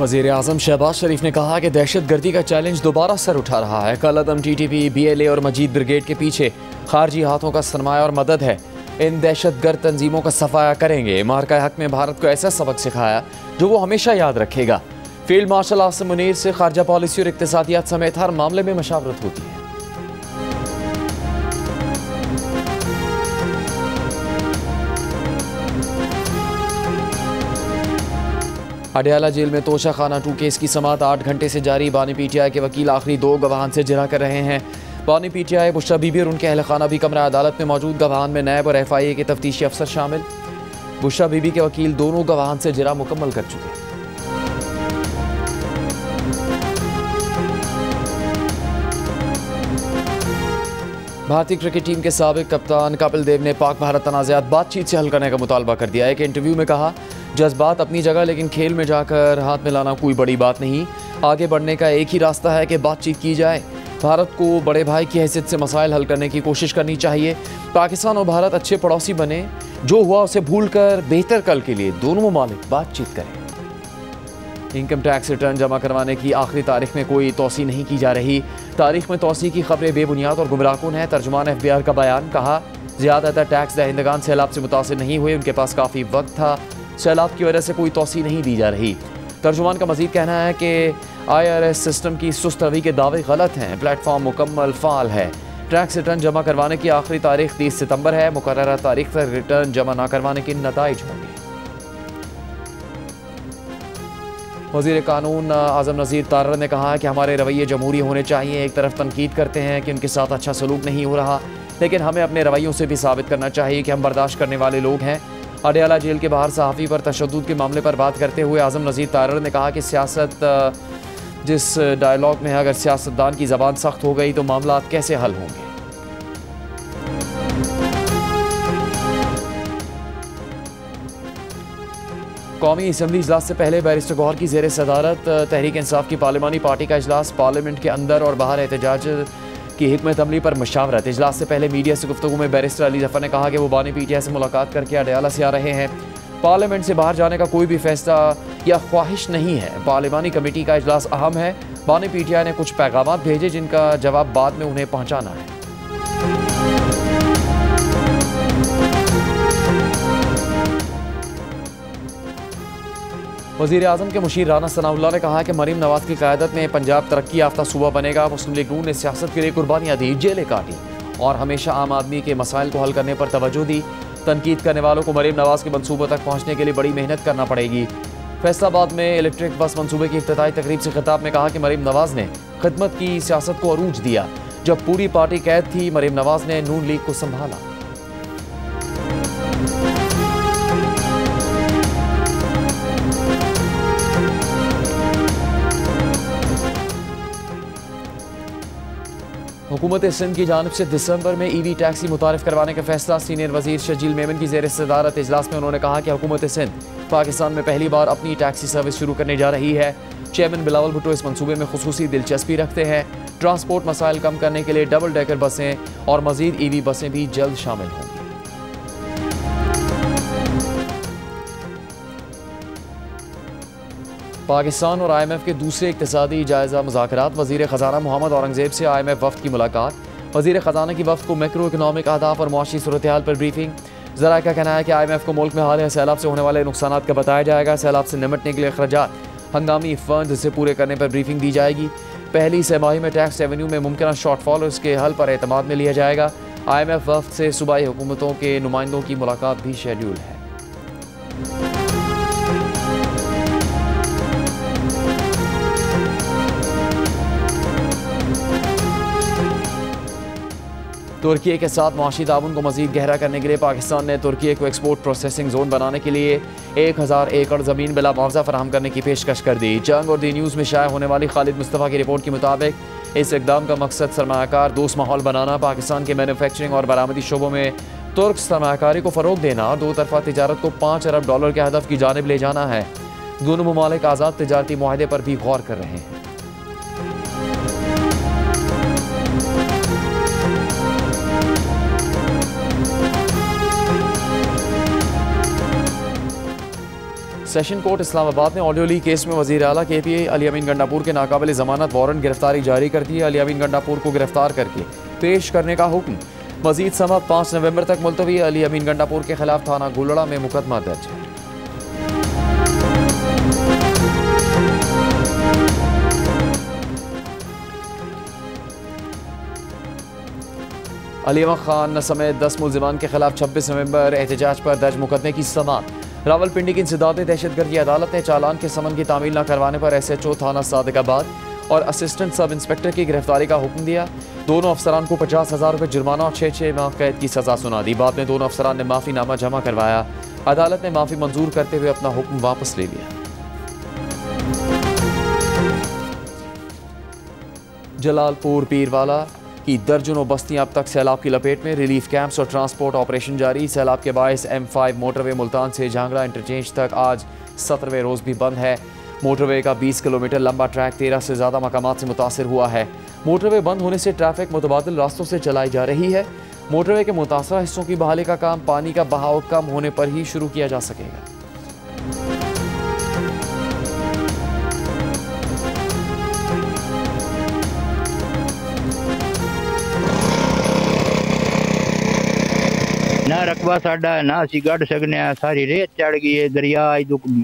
वज़ीर आज़म शहबाज शरीफ ने कहा कि दहशत गर्दी का चैलेंज दोबारा सर उठा रहा है। कल अदम TTP, BLA और मजीद ब्रिगेड के पीछे खारजी हाथों का सरमाया और मदद है। इन दहशत गर्द तंजीमों का सफाया करेंगे। मार्का हक में भारत को ऐसा सबक सिखाया जो वो हमेशा याद रखेगा। फील्ड मार्शल आसिम मुनीर से खारजा पॉलिसी और इक्तिसादियात समेत हर मामले में मशावरत होती है। अडयाला जेल में तोशा खाना 2 केस की समाअत 8 घंटे से जारी। बानी PTI के वकील आखिरी 2 गवाहान से जिरा कर रहे हैं। बानी PTI बुशरा बीबी और उनके अहल खाना भी कमरा अदालत में मौजूद। गवाहान में नैब और FIA के तफ्तीशी अफसर शामिल। बुशरा बीबी के वकील दोनों गवाहान से जिरा मुकम्मल कर चुके हैं। भारतीय क्रिकेट टीम के साबिक कप्तान कपिल देव ने पाक भारत तनाज़ात बातचीत से हल करने का मुतालबा कर दिया है। एक इंटरव्यू में कहा, जज्बात अपनी जगह, लेकिन खेल में जाकर हाथ मिलाना कोई बड़ी बात नहीं। आगे बढ़ने का एक ही रास्ता है कि बातचीत की जाए। भारत को बड़े भाई की हैसियत से मसाइल हल करने की कोशिश करनी चाहिए। पाकिस्तान और भारत अच्छे पड़ोसी बने। जो हुआ उसे भूल कर बेहतर कल के लिए दोनों ममालिक बातचीत करें। इनकम टैक्स रिटर्न जमा करवाने की आखिरी तारीख में कोई तोसी नहीं की जा रही। तारीख में तोसी की खबरें बेबुनियाद और गुमराहकुन है। तर्जुमान FBR का बयान। कहा, ज़्यादातर टैक्स दहिंदगान सैलाब से मुतासिर नहीं हुए, उनके पास काफ़ी वक्त था। सैलाब की वजह से कोई तोसी नहीं दी जा रही। तर्जुमान का मजीद कहना है कि IRS सिस्टम की सुस्त रवि के दावे गलत हैं। प्लेटफॉर्म मुकम्मल फ़ाल है। टैक्स रिटर्न जमा करवाने की आखिरी तारीख 30 सितंबर है। मुकर्ररा तारीख तक रिटर्न जमा न करवाने के नताइज होंगे। वज़ीर कानून आज़म नज़ीर तारर ने कहा कि हमारे रवैये जमहूरी होने चाहिए। एक तरफ तनकीद करते हैं कि उनके साथ अच्छा सलूक नहीं हो रहा, लेकिन हमें अपने रवैयों से भी साबित करना चाहिए कि हम बर्दाश्त करने वाले लोग हैं। अडयाला जेल के बाहर सहाफ़ी पर तशद्दुद के मामले पर बात करते हुए आज़म नज़ीर तारर ने कहा कि सियासत जिस डायलॉग में अगर सियासतदान की ज़बान सख्त हो गई तो मामला कैसे हल होंगे। कौमी असम्बली इजलास से पहले बैरिस्टर गौहर की ज़ेर सदारत तहरीक इंसाफ की पार्लिमानी पार्टी का इजलास। पार्लियामेंट के अंदर और बाहर एहतजाज की हिकमत अमली पर मशावरत। इजलास से पहले मीडिया से गुफ्तगू में बैरिस्टर अली जफ़र ने कहा कि वो बानी PTI से मुलाकात करके अडयाला से आ रहे हैं। पार्लियामेंट से बाहर जाने का कोई भी फैसला या ख्वाहिश नहीं है। पार्लिमानी कमेटी का इजलास अहम है। बानी PTI ने कुछ पैगाम भेजे जिनका जवाब बाद में उन्हें पहुँचाना है। वज़ीर आज़म के मुशीर राना सनाउल्लाह ने कहा कि मरीम नवाज़ की क़यादत में पंजाब तरक्की याफ्ता सूबा बनेगा। मुस्लिम लीग नून ने सियासत के लिए कुर्बानियाँ दी, जेलें काटी और हमेशा आम आदमी के मसाइल को हल करने पर तवज्जो दी। तनकीद करने वालों को मरीम नवाज़ के मनसूबों तक पहुँचने के लिए बड़ी मेहनत करना पड़ेगी। फैसलाबाद में इलेक्ट्रिक बस मनसूबे की इफ्तिताई तकरीब से खिताब में कहा कि मरीम नवाज़ ने खिदमत की सियासत को अरूज दिया। जब पूरी पार्टी कैद थी, मरीम नवाज़ ने नून लीग को संभाला। हुकूमत सिंध की जानिब से दिसंबर में EV टैक्सी मुतारिफ करवाने का फैसला। सीनियर वजीर शजील मेमन की ज़ेर सदारत इजलास में उन्होंने कहा कि हुकूमत सिंध पाकिस्तान में पहली बार अपनी टैक्सी सर्विस शुरू करने जा रही है। चेयरमैन बिलावल भुट्टो इस मनसूबे में खुसूसी दिलचस्पी रखते हैं। ट्रांसपोर्ट मसाइल कम करने के लिए डबल डेकर बसें और मजीद EV बसें भी जल्द शामिल होंगी। पाकिस्तान और IMF के दूसरे इक्तिसादी जायज़ा मुज़ाकरात। वज़ीर ख़ज़ाना मोहम्मद औरंगज़ेब से IMF वफ़द की मुलाकात। वज़ीर ख़ज़ाना की वफ़द को मैक्रो इकनॉमिक अहदाफ और मुआशी सूरत हाल पर ब्रीफिंग। ज़रा का कहना है कि IMF को मुल्क में हाल सैलाब से होने वाले नुकसानात का बताया जाएगा। सैलाब से निपटने के लिए अखराजात हंगामी फंड से पूरे करने पर ब्रीफिंग दी जाएगी। पहली सहमाही में टैक्स रेवेन्यू में मुमकिन शॉर्टफॉल और उसके हल पर एतमाद में लिया जाएगा। IMF वफ़द से सूबाई हुकूमतों के नुमाइंदों की मुलाकात भी शेड्यूल है। तुर्की के साथ मुआशी ताउन को मज़ीद गहरा करने के लिए पाकिस्तान ने तुर्की को एक्सपोर्ट प्रोसेसिंग जोन बनाने के लिए 1000 एकड़ ज़मीन बिला मुआवजा फराहम करने की पेशकश कर दी। जंग और दी न्यूज़ में शाया होने वाली खालिद मुस्तफ़ा की रिपोर्ट के मुताबिक इस इकदाम का मकसद सरमायाकार दोस्त माहौल बनाना, पाकिस्तान के मैन्युफैक्चरिंग और बरामदी शोबों में तुर्क सरमायाकारी को फ़रोग देना और 2 तरफ़ा तिजारत को $5 अरब के हदफ की जानिब ले जाना है। दोनों ममालिक आज़ाद तिजारती मुआहदे पर भी गौर कर रहे हैं। सेशन कोर्ट इस्लामाबाद ने ऑडियो लीक केस में वज़ीर आला KPA अली अमीन गंडापुर के नाकाबिल ज़मानत वारंट गिरफ्तारी जारी कर दी है। अली अमीन गंडापुर को गिरफ्तार करके पेश करने का हुक्म। मज़ीद समाअत 5 नवंबर तक मुलतवी। अली अमीन गंडापुर के खिलाफ थाना गुलड़ा में मुकदमा दर्ज है। अली अहमद खान समेत 10 मुलजिमान के खिलाफ 26 नवंबर एहतजाज पर दर्ज मुकदमे की समाअत। रावलपिंडी की इंसदाद दहशतगर्दी अदालत ने चालान के समन की तामील न करवाने पर SHO थाना सादिकाबाद और असिस्टेंट सब इंस्पेक्टर की गिरफ्तारी का हुक्म दिया। दोनों अफसरान को 50,000 रुपये जुर्माना और 6 माह कैद की सजा सुना दी। बाद में दोनों अफसरान ने माफीनामा जमा करवाया। अदालत ने माफी मंजूर करते हुए अपना हुक्म वापस ले लिया। जलालपुर पीरवाला की दर्जनों बस्तियां अब तक सैलाब की लपेट में। रिलीफ कैंप्स और ट्रांसपोर्ट ऑपरेशन जारी। सैलाब के बायस M5 मोटरवे मुल्तान से झांगड़ा इंटरचेंज तक आज 17वें रोज़ भी बंद है। मोटरवे का 20 किलोमीटर लंबा ट्रैक 13 से ज़्यादा मकामात से मुतासिर हुआ है। मोटरवे बंद होने से ट्रैफिक मुतबादिल रास्तों से चलाई जा रही है। मोटरवे के मुतासरा हिस्सों की बहाली का काम पानी का बहाव कम होने पर ही शुरू किया जा सकेगा। ना रकबा साडा ना असी गढ़ सकने, सारी रेत चढ़ गई है। दरिया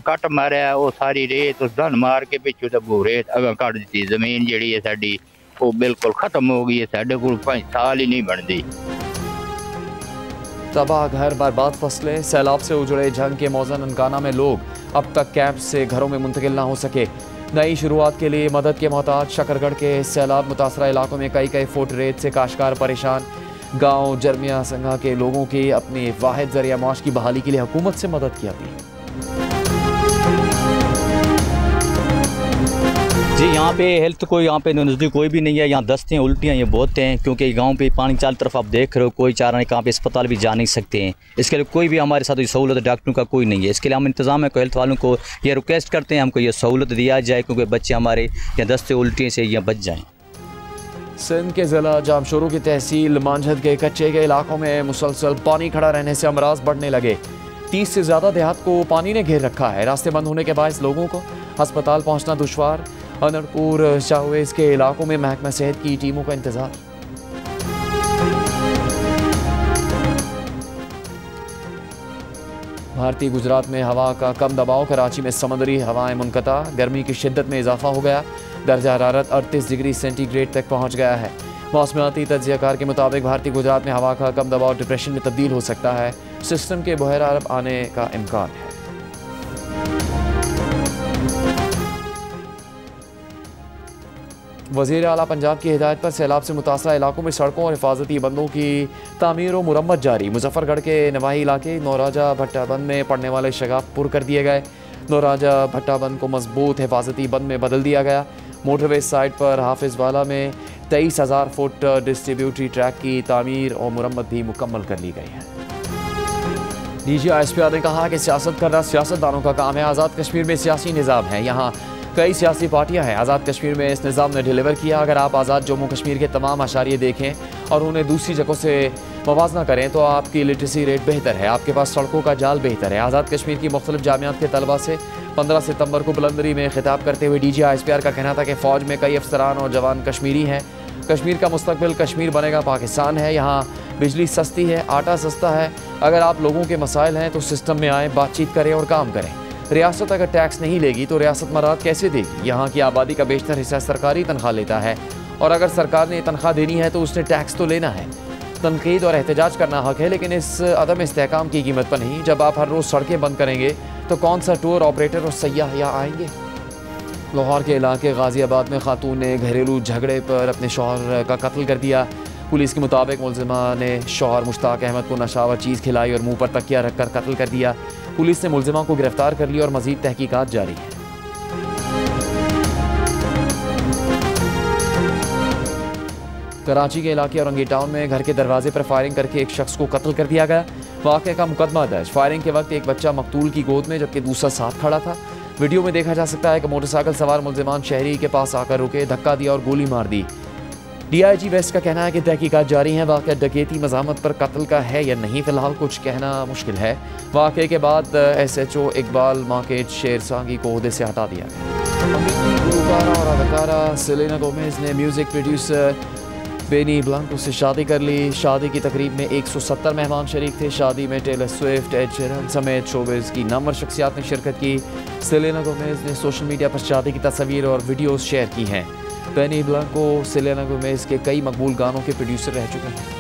कट मारिया वो सारी रेत उस धन मार के पिछू तो रेत अगर कट दी। जमीन जी है साडी वो बिल्कुल खत्म हो गई है। साडे कोल 5 साल ही नहीं बनती। तबाह घर बर्बाद फसलें। सैलाब से उजड़े जंग के मौजन ननकाना में लोग अब तक कैंप से घरों में मुंतकिल ना हो सके। नई शुरुआत के लिए मदद के मोहताज। शकरगढ़ के सैलाब मुतासरा इलाकों में कई फुट रेत से काश्तकार परेशान। गांव जरमिया संघा के लोगों की अपनी वाहिद जरिया माश की बहाली के लिए हुकूमत से मदद की अपील। जी यहाँ पे हेल्थ कोई यहाँ पे नज़दीक कोई भी नहीं है। यहाँ दस्ते उल्टियाँ ये बहुत हैं क्योंकि गांव पे पानी चारों तरफ आप देख रहे हो। कोई चाह रहा है कहाँ पे अस्पताल भी जा नहीं सकते हैं। इसके लिए कोई भी हमारे साथ सहूलत डॉक्टरों का कोई नहीं है। इसके लिए हम इंतज़ाम है हेल्थ वालों को ये रिक्वेस्ट करते हैं हमको ये सहूलत दिया जाए क्योंकि बच्चे हमारे यहाँ दस्ते उल्टियों से यहाँ बच जाएँ। सिंध के ज़िला जामशोरो की तहसील मांझद के कच्चे के इलाकों में मुसलसल पानी खड़ा रहने से अमराज बढ़ने लगे। 30 से ज़्यादा देहात को पानी ने घेर रखा है। रास्ते बंद होने के बायस लोगों को अस्पताल पहुंचना दुश्वार। अनरपुर शाहवेज के इलाकों में महकमा सेहत की टीमों का इंतजार। भारतीय गुजरात में हवा का कम दबाव। कराची में समंदरी हवाएं मुनक़ता। गर्मी की शिद्दत में इजाफा हो गया। दर्जा हरारत 38 डिग्री सेंटीग्रेड तक पहुंच गया है। मौसमियाती तज्ज़ियाकार के मुताबिक भारतीय गुजरात में हवा का कम दबाव डिप्रेशन में तब्दील हो सकता है। सिस्टम के बहर अरब आने का इम्कान है। वज़ीर आला पंजाब की हिदायत पर सैलाब से मुतासरा इलाकों में सड़कों और हिफाजती बंदों की तामीर और मुरम्मत जारी। मुजफ्फरगढ़ के नवाही इलाके नौराजा भट्टा बंद में पड़ने वाले शगाफ पुर कर दिए गए। नौराजा भट्टा बंद को मजबूत हिफाजती बंद में बदल दिया गया। मोटरवे साइड पर हाफिज़वाला में 23,000 फुट डिस्ट्रीब्यूटरी ट्रैक की तामीर और मुरम्मत भी मुकम्मल कर ली गई है। DG ISPR ने कहा कि सियासत करना सियासतदानों का काम है। आज़ाद कश्मीर में सियासी निज़ाम है। यहाँ कई सियासी पार्टियां हैं। आज़ाद कश्मीर में इस निज़ाम ने डिलीवर किया। अगर आप आज़ाद जम्मू कश्मीर के तमाम अशारिये देखें और उन्हें दूसरी जगहों से मवाजना करें तो आपकी लिटरेसी रेट बेहतर है। आपके पास सड़कों का जाल बेहतर है। आज़ाद कश्मीर की मुख्तलिफ जामियात के तलबा से 15 सितंबर को बुलंदरी में खिताब करते हुए DG ISPR का कहना था कि फ़ौज में कई अफसरान और जवान कश्मीरी हैं। कश्मीर का मुस्तकबिल कश्मीर बनेगा पाकिस्तान है। यहाँ बिजली सस्ती है, आटा सस्ता है। अगर आप लोगों के मसाइल हैं तो सिस्टम में आएँ, बातचीत करें और काम करें। रियासत अगर टैक्स नहीं लेगी तो रियासत मराद कैसे देगी। यहाँ की आबादी का बेशतर हिस्सा सरकारी तनख्वाह लेता है और अगर सरकार ने तनख्वाह देनी है तो उसने टैक्स तो लेना है। तनकीद और एहतजाज करना हक है लेकिन इस अदम इस्तेहकाम की कीमत पर नहीं। जब आप हर रोज़ सड़कें बंद करेंगे तो कौन सा टूर ऑपरेटर और सयाह यहाँ आएंगे। लाहौर के इलाके गाज़ियाबाद में खातून ने घरेलू झगड़े पर अपने शौहर का कत्ल कर दिया। पुलिस के मुताबिक मुलजिमा ने शौहर मुश्ताक अहमद को नशावर चीज़ खिलाई और मुंह पर तकिया रखकर कत्ल कर दिया। पुलिस ने मुलजिमा को गिरफ्तार कर लिया और मज़ीद तहकीकात जारी है। कराची के इलाके औरंगी टाउन में घर के दरवाजे पर फायरिंग करके एक शख्स को कत्ल कर दिया गया। वाक़े का मुकदमा दर्ज। फायरिंग के वक्त एक बच्चा मकतूल की गोद में जबकि दूसरा साथ खड़ा था। वीडियो में देखा जा सकता है कि मोटरसाइकिल सवार मुलजिमान शहरी के पास आकर रुके, धक्का दिया और गोली मार दी। DIG वेस्ट का कहना है कि तहकीकात जारी हैं। वाक़या डकैती मज़ामत पर कत्ल का है या नहीं, फ़िलहाल कुछ कहना मुश्किल है। वाक़े के बाद SHO इकबाल मार्केट शेरसांगी को ओहदे से हटा दिया गया। अमेरिकी गुलकारा और अदाकारा सेलेना गोमेज ने म्यूज़िक प्रोड्यूसर बेनी ब्लांको से शादी कर ली। शादी की तकरीब में 170 मेहमान शरीक थे। शादी में टेलर स्विफ्ट, एड शेरन समेत शोबिज़ की नामवर शख्सियात ने शिरकत की। सेलेना गोमेज ने सोशल मीडिया पर शादी की तस्वीर और वीडियोज़ शेयर की हैं। बेनी ब्लांको सेलेना गोमेज के कई मकबूल गानों के प्रोड्यूसर रह चुके हैं।